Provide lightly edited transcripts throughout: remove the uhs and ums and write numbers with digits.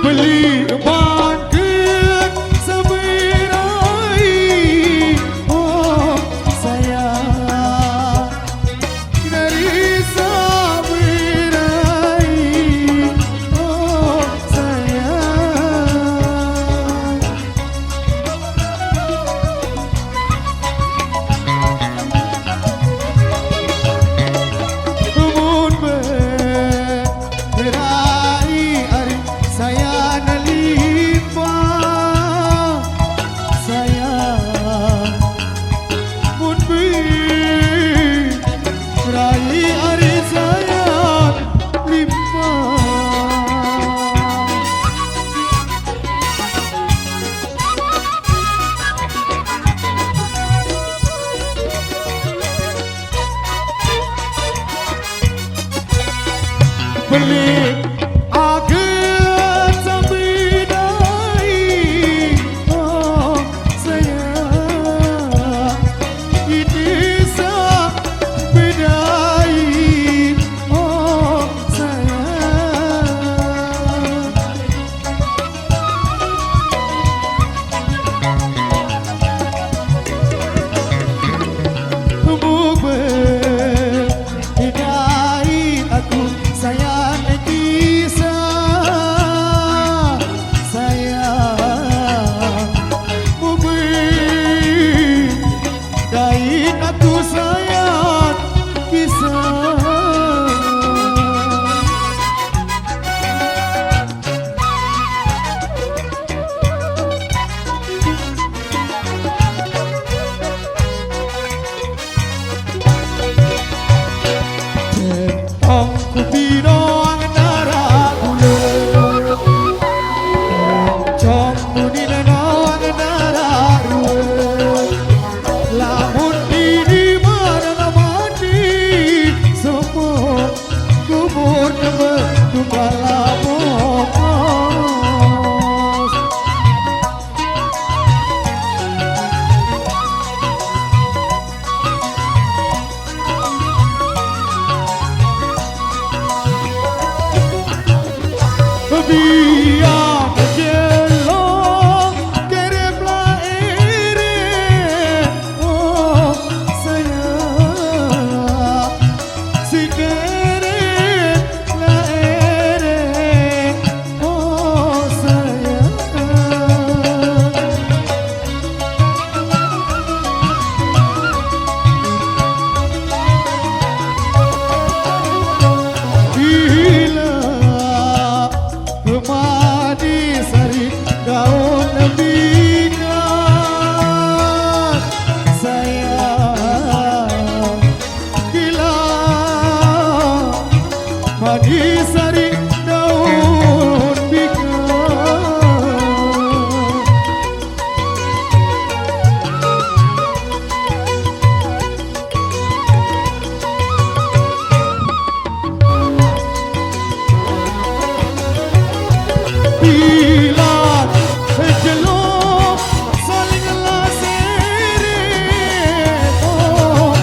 beli bangkit seberai, oh sayang dari seberai, oh sayang. Mun berai ari saya beli agen sebidai, oh sayang ini sebidai, oh sayang. Buk berdai aku sayang. Biar menjelong kirimlah ere, oh sayang si kirimlah ere, oh sayang. Madi sari daun lebihkan sayang gila madi sari daun bila menjelong salinglah seret, oh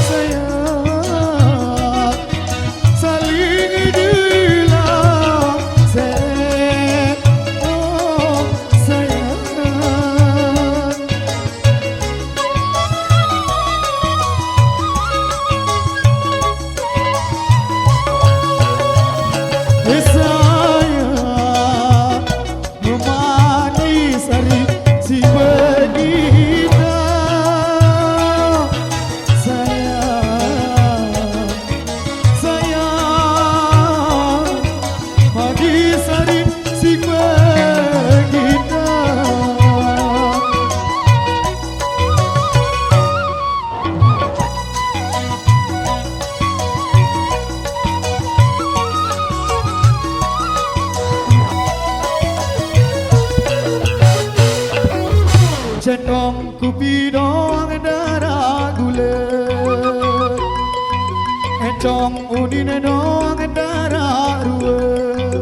sayang saling jelang seret, oh sayang. Cenong kupidong darah gula, encong udine dong darah rua,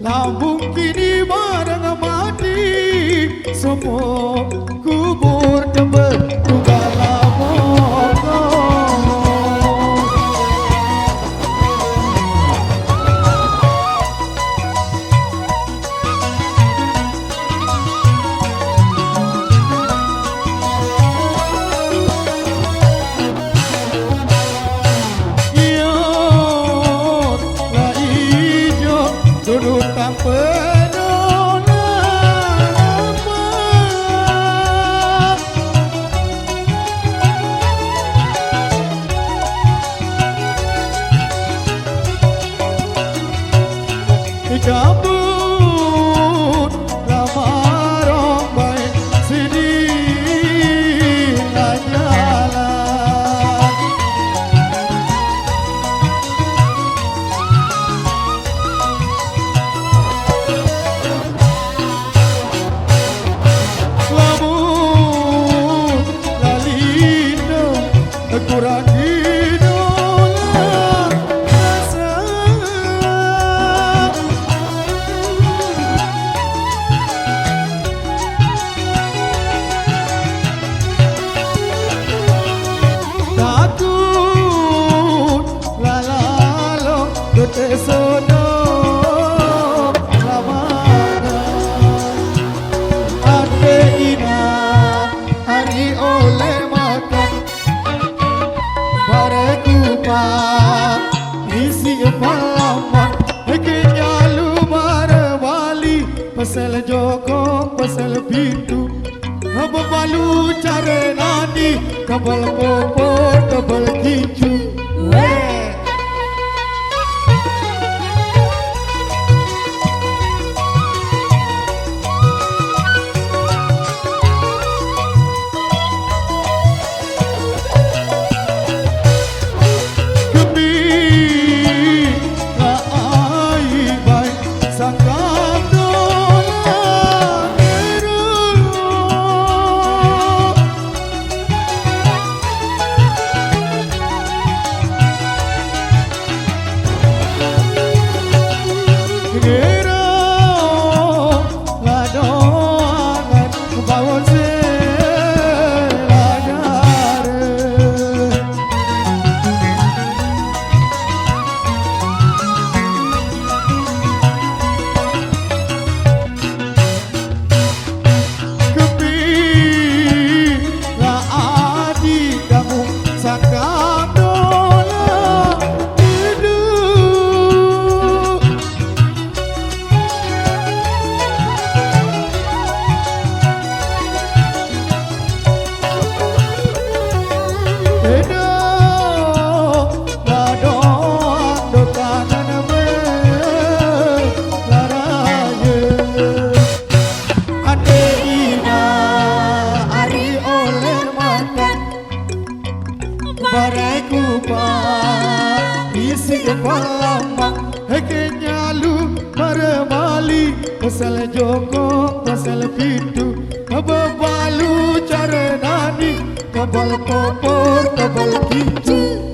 lambung kini barang mati semua kubur tebel tugala moko. Iyo la ijo duduk tanpa kabut lama rombai sedih jalan lamun lalino kurang sono lamana ate ina hari oleh makan barekupa isi palaman kenyalu marawali pasal joko pasal pintu apa balu cara nani kabal popor kabal kicu barekupa isi palamang kenyalu maramali pasal joko pasal pintu babalu cara nani kabal popor kabal kicu